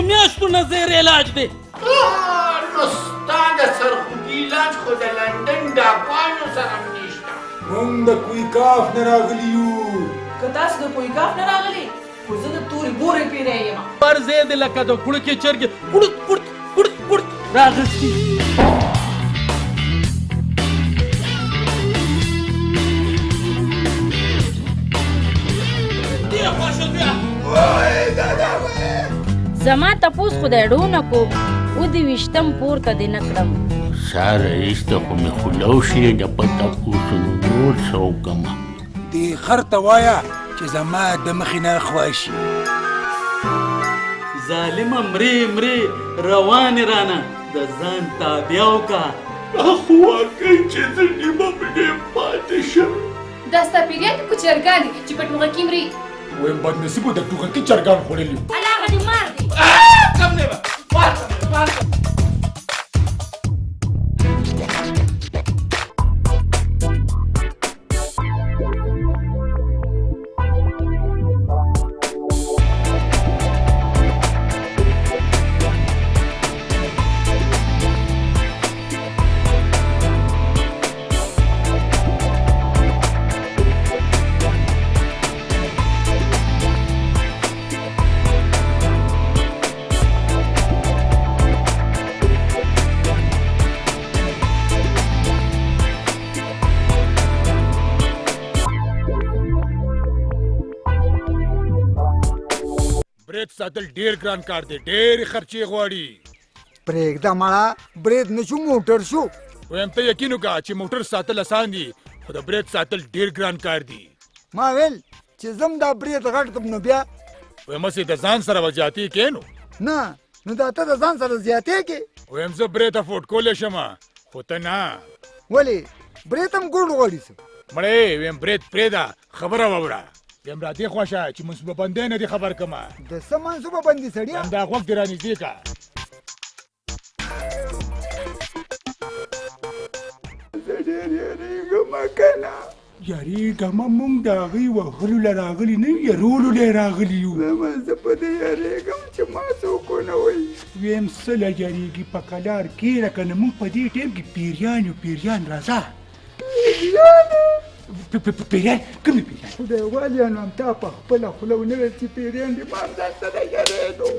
میاشتو نه زیر علاج دی نو ستا د سرخوږي علاج خو د لندن د افغانو سره نشته. موږ د کویکاف نه راغلي یو. که تاسو د کویکاف نه راغلي خو زه د تورې بورې پیری یم. پر ځای دی لکه د کوړکې چرګې کوړت کوړت کوړت کوړت راغستي. زما تپوس خدای ډونه کو او د ویشتم پورته دې نه کړم. ساره ایسته خو مې خولو شي د په تپوسونو نور څه وکړمه. دې خر ته وایه چې زما د مخې نه خواشي. ظالمه مرې مرې روانې رانه د ځان تابع وکړه. خو واقعي چې زه نیمه مړې پاتې شم. دا ستا پیریان دي کوچرګان دي چې په ټوغه کې مري. وایم بدنصیبو د ټوغکي چرګان خوړلي وو. الله هغه دې مار دی. کم دی به برید ساتل ډیر ګران کار دی، ډېرې خرچې غواړي. پرېږده مړه برید نه شو موټر شو. وایم ته یقین وکړه چې موټر ساتل اسان دي خو د برید ساتل ډیر ګران کار دی. ما ویل چې زم دا برید غټ کړم نو بیا وایم هسې د ځان سره به زیاتې کې نو نه نو دا ته د ځان سره زیاتې کې. وایم زه برید افورډ کولی شم خو ته نه. ولې برید هم ګوډ غواړي څه مړې وایم برید پرېږده خبره واوره. وایم را دې خوا شه چې منصوبه بندۍ نه دې خبر کړمه. د څه منصوبه بندي سړیه؟ همدا غوږ دې رانږدې کړه. زه ډېر یېرېږم که نه. یارېږمه موږ د هغوی وهلو له راغلي نه یو یرولو له راغلي یو. زه په دې یېرېږم چې ما څوک ونه وایي. ویم څه له یارېږي په کلار کېره که نه موږ په دې ټایم کې پیریان یو. پیریان راځه. پیریان کوم دي پیریان؟ خدایوالیانو همتا په خپله خوله ونه ویل چې پیریان دي ما همدا څه نه یېرېدو.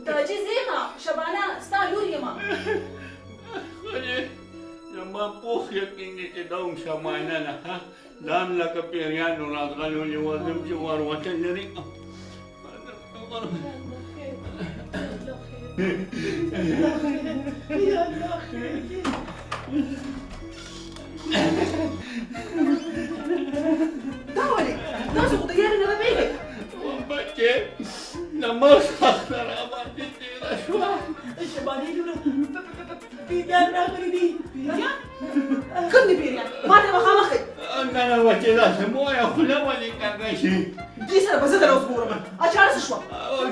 داجي زیمه شبانه ستا لور یم. زما پوخ یقین دی چې دا هم شمانه نه دا هم لکه پیریانو راغلي وزم چې وروتل لري. دا ولې تاسو خو د یارې نه بېږئ. بچې نماز سخته راباندې تېره شوه. شبانې لوره پیریان راغلي دي. پیریان؟ کوم دي پیریان؟ ما ته مخامخ یې. نه نه بچې داسې مه وایه خوله ولې کږه شي. دې سره به زه در اوس ګورم. چاړه څه شوه؟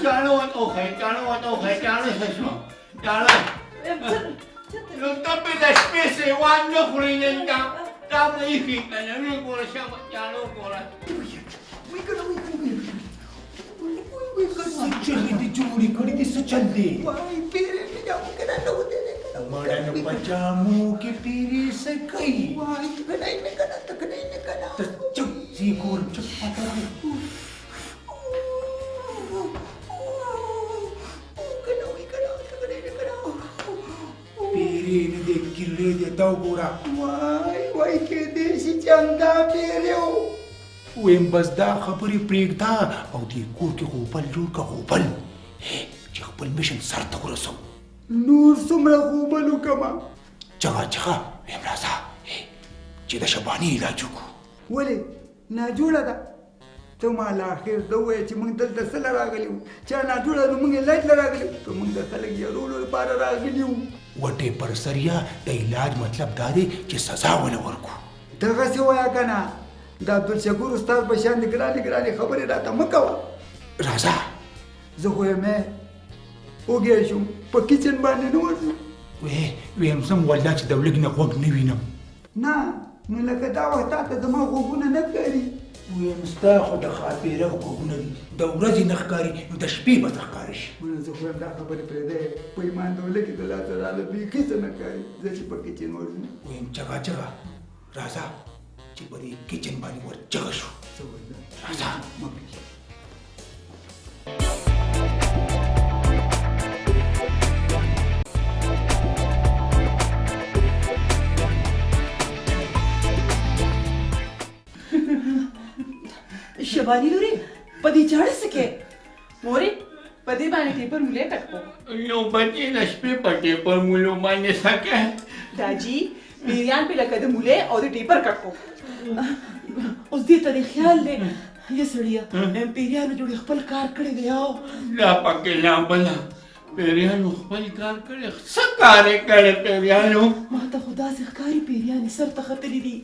چاړه ورته وښیه چاړه ورته وښیه چاړه څه شوه چاړه. نو ته مې د شپې سیوان نه خورې نن دا به ایښي که نه ویې ګوره شابه چاړه وګوره. څه چلې دې جوړې کړې دي څه چل دی؟ مړه نو په جامو کې پیرې څه کوي؟ ته چپ ځې ګورم چپ پاته دی. پیرې نه دی ګیلې دی دا وګوره. وای کېدای شي چې همدا پیری و. ویم بس دا خبرې پرېږده او دې کور کې غوبل جوړ کړه غوبل چې خپل میشن سر ته ورسو نور څومره غوبل وکړمه چغه ویم راځه چې د شباني علاج وکړو ولې ناجوړه ده ته ما له اخر ده ووایه چې موږ دلته څه له راغلي وو چا ناجوړه ده موږ علاج له راغلي وو که موږ د خلک یارولو لپاره راغلي وو وټې پر سریا د علاج مطلب دا دی چې سزا ونه ورکړو دغسې وایه که نه د عبدالشکور استاد په شان د ګرانې خبرې راته مه کوه راځه زه خو یم وږی شوم په کچن باندې نه ورځم ویم زم والله چې د ولږ نه غوږ نه وینم نه نو لکه دا وخت تا ته زما غوږونه نه ښکاري ویم ستا خو د ښاپېره غوږونه دي د ورځې نه ښکاري نو د شپې به ته ښکاره شي زه خو یم دا خبرې پرېږدی په ایمان د ولږې د لاسه راله بیخي څه نه ښکاري زه چې په کچن ورځم ویم چغه راځه چې په دې کچن باندې ور چغه شو راځه شبانی لوري په دې چاړه څه کې مورې په دې باندې ټیپر مولې کټ کو نو بچې د شپې په ټیپر مولو باندې سکه داجی پیریان په لکه د مولې او د ټیپر کټ کو اوس دې ته خیال دی یا سړیا پیریانو جوړ خپل کار کړی دی او لا پکې لا بلا پیریانو خپل کار کړی څه کار یې کړی پیریانو ما ته خدا سي ښکاری پیریان سر ته ختلې دي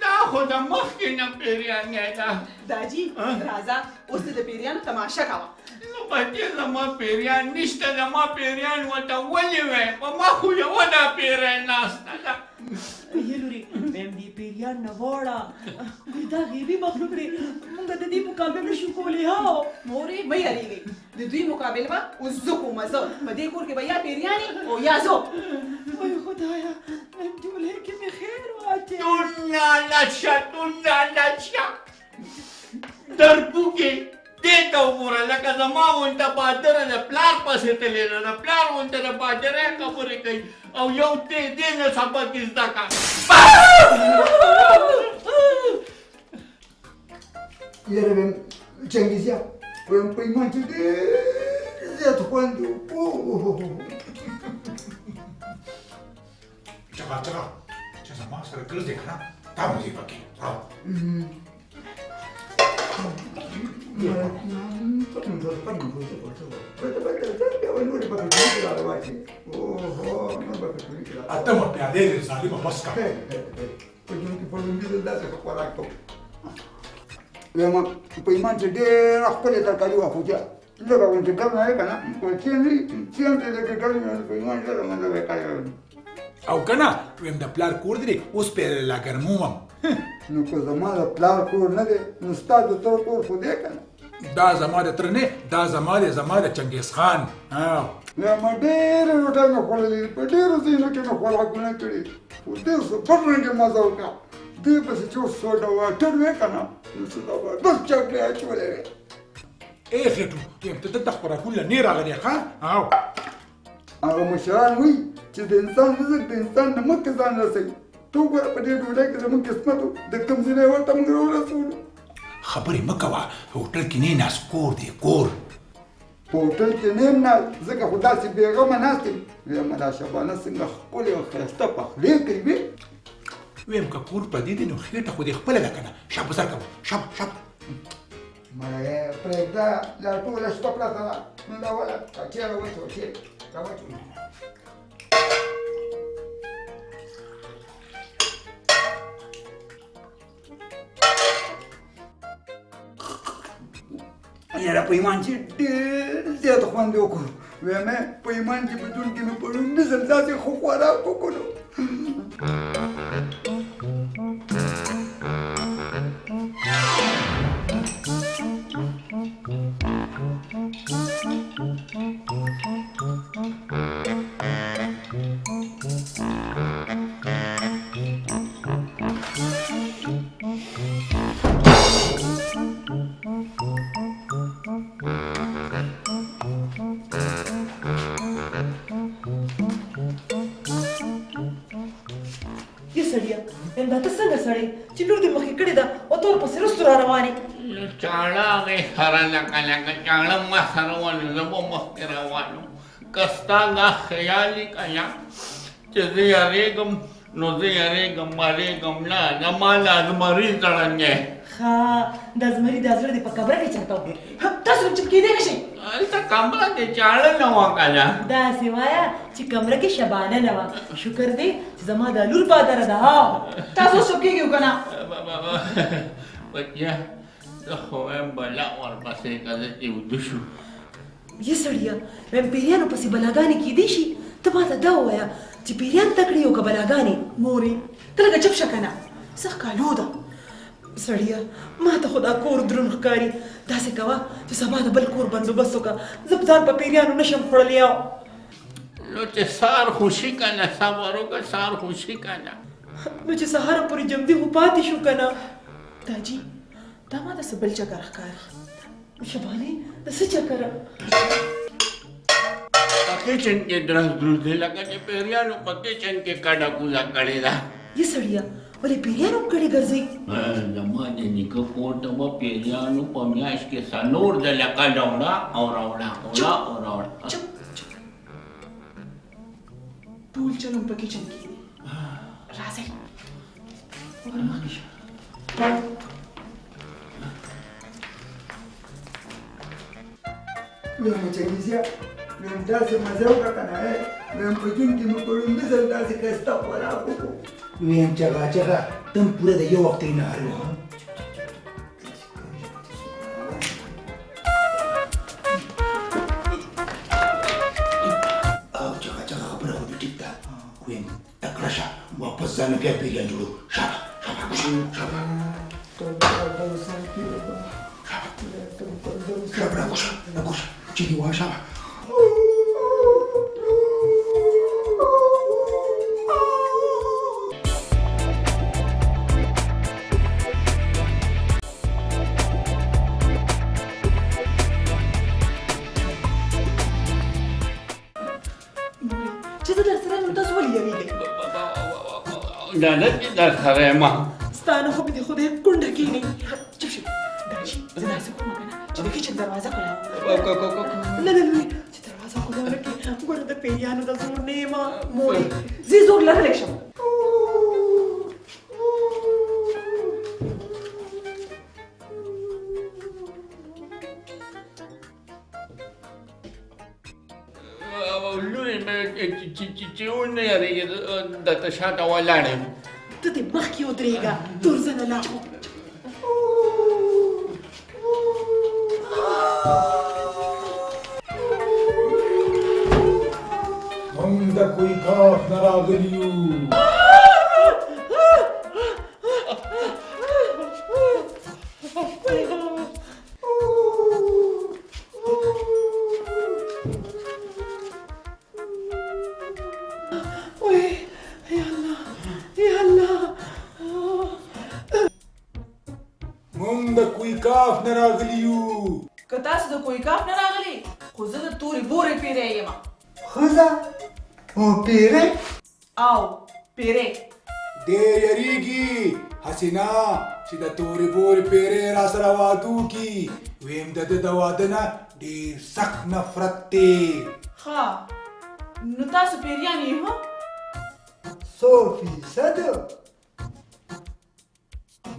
دا خو د مخکې نه پیریان دی دا داجی راځه اوس د پیریانو تماشا کوه نو بچې زما پیریان نشته زما پیریان ورته ولې وی په ما خو یوه دا پیری ناسته ده یلوري مېم دې پیریان نه غواړه ګوي دا غیبي مخلوق دی موږ د دې مقابله نشو کولی هاو مورې مه یارېږئ د دوی مقابله به اوس زه کومه زه په دې کور کې به یا پیریانې او یا زه وای خدایا مېم جولې کې مې خیر واچې تونه لچه دربوکې دې ته وګوره لکه زما غونته بادره د پلار پسې تلې ده د پلار غونته د بادرې خبرې کوي او یو دې نه سبق زده کړه یاره ویم چنګیزیا ویم په ایمان کې ډېر زیات خوند و چغه چې زما سره ګرځې که نه دا مو دې پکې اتمه پیالې دې ظالمه بس کا ویم په ایمان چې ډېره ښکلې ترکاري وه خو چې لږه غوندې ګرمه وې که نه چین چې لږې ګرمې وې په ایمان ډېره منډه وې کړې او که نه ویم د پلار کور دی اوس پې لا ګرموم نو که زما د پلار کور نه دی نو ستا د تر کور خو دی که نه دا زما د تره نه دا زما د چنګیز خان ما ډېرې روټۍ مې خوړلې په ډېرو ځایونو کې مې خوراکونه کړي خو ډېر بد رنګې مزه وکړه دې پسې چې اوس سوډا واټر وې که نه نو څه زبردست چاکلې اچولې وې ای خېټو یم ته دلته خوراکونه له نه راغلې ښه هغه مشران وایي چې د انسان رزق د انسان نه مخکې ځان رسوي ته وګوره په دې ډوډۍ کې زموږ قسمت و د کوم ځای نه ورته موږ راورسولو خبرې مه کوه هوټل کې نه ناست کور دی کور په هوټل کې نه یم ناست ځکه خو داسې بېغمه ناست یم ویم دا شبانه څنګه ښکلې او ښایسته پخلی کوي ویم که کور پردي دی نو خېټه خو دې خپله ده که نه شابه سر کوه شابه مړی پرېږده دا ټوله شپه پرته ده نو دا وله چېرې وچو چېرې دا وچو یاره په ایمان چې ډېر زیات خوند یې وکړو ویم په ایمان چې په ژوند کې مې په لومړي ځل داسې ښه خوراک وکړو دا ته څنګه سړی چې لور دې مخکې کړې ده او ته ورپسې رستو را روان روانې چاړه هغې سره لکه چاړه ما سره ونه زه به مخکې روان وم که ستا دا خیال وي که نه چې زه یارېږم نو زه یارېږم مرېږم نه زما لا زمري زړه دی ښه دا زمري دا زړه دې په کبره کې چېرته و تاسو چپ کېدی نه شئ هلته کمره کې چاړه نه وه که نه داسې وایه چې کمره کې شبانه نه وه شکر دی چې زما دا لور بادره ده تاسو اوس چپ کېږئ که نه بچیا زه خو وایم بلا ورپسې که زه چې وده شو یه سړیه وایم پیریانو پسې بلاګانې کېدی شي ته ماته دا ووایه چې پیریان تکړې او که بلاګانې مورې ته لږه چپ شه که نه سخت کالو ده سړیه ما ته خو دا کور دروند ښکاري داسې کوه چې سبا د بل کور بندوبست وکړه زه په ځان په پیریانو نشم خوړلی نو چې سهار خوشي که نه صبر وکړه سهار خوشي که نه نو چې سهاره پورې جمدي خو پاتې شو که نه داجي دا ما ته څه بل چکر ښکاري شبانې د څه چکره په کچن کې درز دروز دی لکه چې پیریانو په کچن کې کډه کوزه کړې ده یه سړیه ولې پیریانو هم کړې ګرځئ زما د نیکه کور ته به پیریانو په میاشت کې څلور ځله کډه وړه او راوړه وړه او راوړه چپ چپ ټول چلم په کچن کې دی راځئ ورمخکې شه ویم چنګیزیا ویم داسې مزه وکړه که نه ویم په ژوند کې مې په لومړي ځل داسې ښایسته خوراک وکړو ویم چغه چغه تم پوره د یو وخت یې نهار وم او چغه چغه خبره خو دې ټیک ده ویم تکړه شه واپس ځان بیا پیریان جوړو شابه شابه شابه راکوشه چیدی واه شابه چې زه در سره یم نو تاسو ولې یېرېږئ ډالر کې در سره یم ستا نه خو مې د خدای کونډه کښېنئ چپ شئ داجي زه داسې کومه که نه چې د کچن دروازه کولاوه نه نه نه چې دروازه کولاوه کړي ګوره د پیریانو د زور نه یم مورې زه یې زور لرلی شم لورې مې چې ونه یارېږي درته شاته ولاړ یم ته دې مخکې ودرېږه تورزنه لا موږ د کوی کاف نه راغلي یو موږ د کوی کاف نه راغلي یو که تاسو د کوی کاف نه راغلي خو زه د تورې بورې پیری یم ښځه او پیری او پیری ډېر یریږي حسینا چې د تورې بورې پیری را سره واده وکړي ویم د ده د واده نه ډېر سخت نفرت دی ښه نو تاسو پیریان یې 100%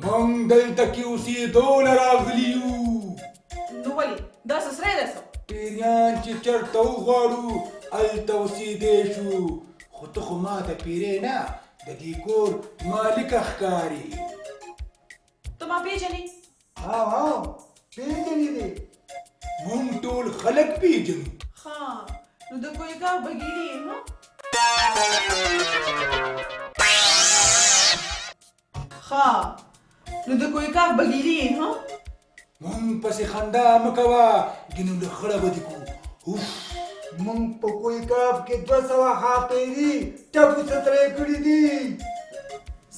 موږ دلته کې اوسېدو له راغلي یو نو ولې دا څه سری ده څه پیریان چې چېرته وغواړو هلته اوسېدی شو خو ته خو ما ته پیری نه د دې کور مالکه ښکاري ته ما پیژنې او پیژنې دې موږ ټول خلک پیژنو ښه نو د کوی کاف بګیلي یې ښه نو د کوی کاف بګیلي یې موږ پسې خندا مه کوه ګینو له خړه به دې کړو اوف موږ په کوی کاف کې 200 خاپېري ټپو سترې کړي دي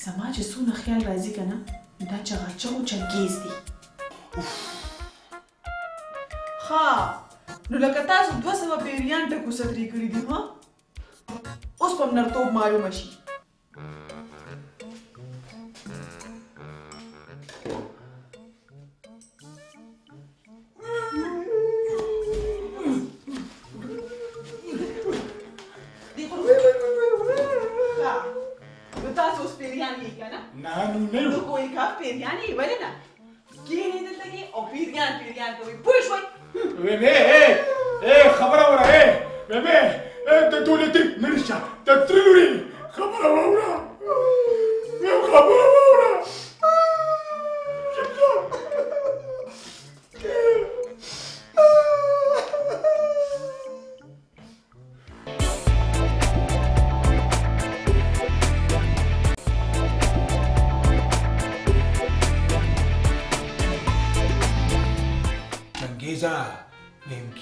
زما چې څونه خیال راځي که نه دا چغاچغو چنګیز دي ښه نو لکه تاسو 200 پیریان ټکو سترې کړي دي اوس په نرتوب معلومه شي پیریانې ولې نه کېنې دلته کې او پیریان کوي پوه شوئ خبره وره د دولتي منشا د ترلوري خبره وره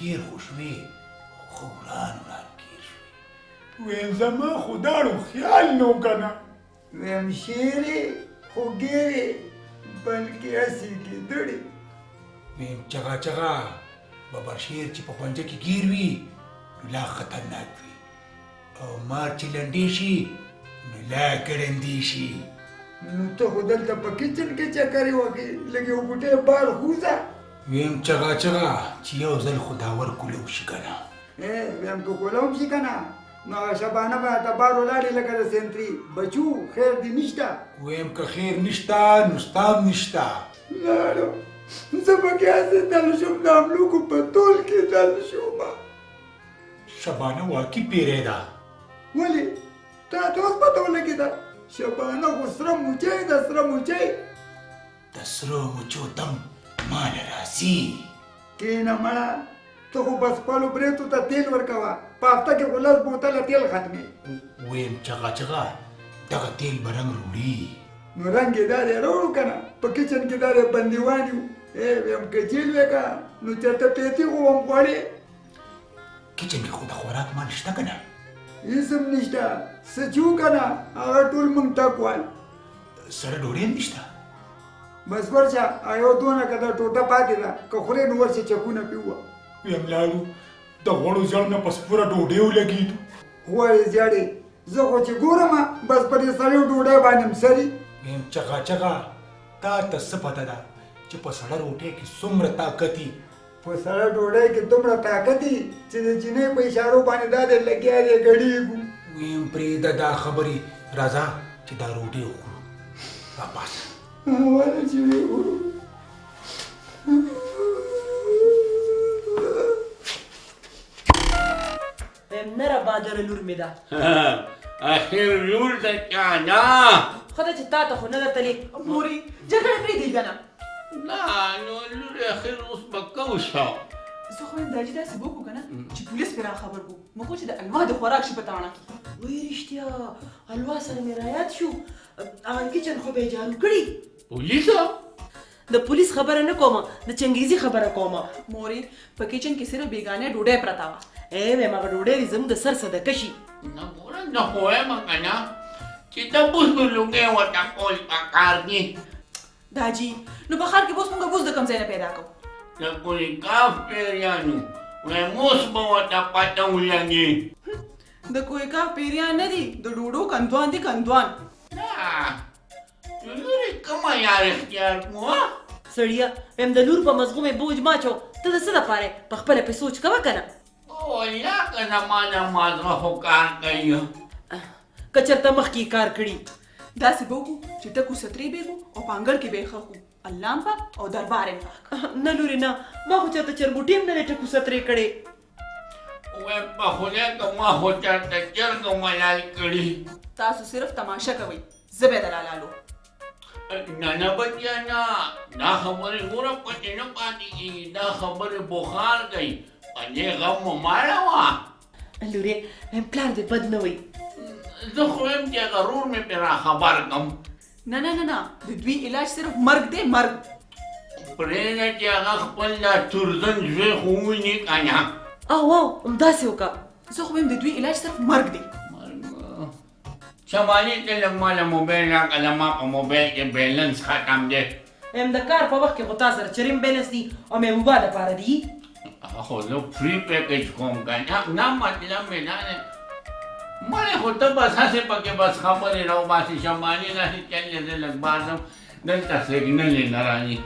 ویم خوشوي خو وران کیر شوي ویم زما خداړو خیال نو کنه ویم شیرې خو ګیرې بلکې هسې ګیدړې ویم چغا ببر شیر چې په پنجه کې ګیر وي لا خطرناک وي او مار چې لنډې شي نو لا ګړندې شي نو ته خو دلته په کچن کې چکرې وکړې لږ یو بوټی بار خوځه ویم چغا چې یو ځل خداور کولو شي کنه ویم که کولو شي کنه نو شبانه به ته بار ولاړې لکه د سنتري بچو خیر دې نشته ویم که خیر نشته نو ستا هم نشته لاړو زه پکې هسې دل شوم د املوکو په تول کې دل شوم شبانه واقعي پیری ده ولې تا ته اوس پته ولګېده شبانه خو سره موچی ده سره موچی د سرو مچو دم مال راځي کېنه مړه ته خو بس خپلو برېتو ته تیل ورکوه په هفته کې خو لس بوتله تیل ختمې ویم چغا دغه تیل به رنګ وړي نو رنګ یې دا دی راوړو که نه په کچن کې دا دی بندیوان یو ویم که جیل وې که نو چېرته پیتي خو هم غواړې کچن کې خو د خوراک مال شته که نه هېڅ هم نشته څه چې و که نه هغه ټول موږ ټک وال سره ډوډۍ هم نشته بس ورشه یو دونه که دا ټوټه پاتې ده که خورې نو ورشه چکونه پې ووه ویم لاړو د غوړو زیړ نه پس پوره ډوډۍ ولګېدو غواړې زیړې زه خو چې ګورم بس په دې سړیو ډوډۍ باندې م سري ویم چغا تا ته څه پته ده چې په سړه روټۍ کې څومره طاقت وي په سړه ډوډۍ کې دومره طاقت وي چې د چینۍ په اشارو باندې دا دی لګیا دی ګډېږو ویم پرېږده دا خبرې راځه چې دا روټۍ وخورو راپاسه ولې چې ویې وخورو نه را بادره لور مې ده اخر لور د چا نه خدای چې تا ته خو نه درتلې مورې جګړه پرېږدئ که نه نه نو لور اخر اوس به کو شو زه خو وایم دا چې داسې به وکړو که نه چې پولیس پرې راخبر کړو موږ خو چې د الوا د خوراک شي په تاڼه کې وایي رښتیا الوا سره مې رایاد شو هغه کچن خو به یې جارو کړي پولیسو د پولیس خبره نه کومه د چنګیزي خبره کومه مورې په کچن کې صرف بیګانه ډوډۍ پرته وه ویم هغه ډوډۍ دې زموږ د سر صدقه شي نه ګوره نه خو وایم که نه چې د بوسو لوګۍ ورته کول پکار دي داجي نو په ښار کې به اوس موږ بوس د کوم ځای نه پیدا کوو د کویکاف پیریانو وایم اوس به ورته پته ولګي د کویکاف پیریان نه دي د ډوډو کندوان دي کندوان نه نو لورې کومه یار اختیار کړو سړیه ویم د لور په مزغو مې بوج ماچو ته د څه دپاره په خپله پې سوچ کوه که نه یا که نه ما نه مازغه خو کار کوي که چېرته مخکې کار کړي داسې به وکړو چې ټکو سترې بېګو او په انګړ کې به یې ښخو الله هم پاک او دربار یې پاک نه لورې نه ما خو چېرته چرګوټي هم نه دی ټکو سترې کړې وایم په خدای که ما خو چېرته چرګ ملال کړي تاسو صرف تماشه کوئ زه به یې دلالالو نه بچیا نه دا خبرې ګوره پټې نه پاتې کېږي دا خبرې بخار کوي په دې غم مو ماړه وه لورې ویم پلار دې بد نه وایي زه خو یم چې هغه رور مې پرې راخبر کړم نه د دوی علاج صرف مرګ دی مرګ پرېږده چې هغه خپل دا تورزن زوی خو وویني که نه او همداسې وکړه زه خو ویم د دوی علاج صرف مرګ دی شمالي ته لږ ماله موبایل راکړه د ما په موبایل کې بیلنس ختم دی ویم د کار په وخت کې خو تا سره چریم بیلنس دي او محبوبا دپاره دي خو زه فری پیکج کوم که نه مطلب مې دا دی مړې خو ته بس هسې پکې بس خبرې راوباسې شمالي داسې چل دی زه لږ بازم دلته سیګنل یې نه راني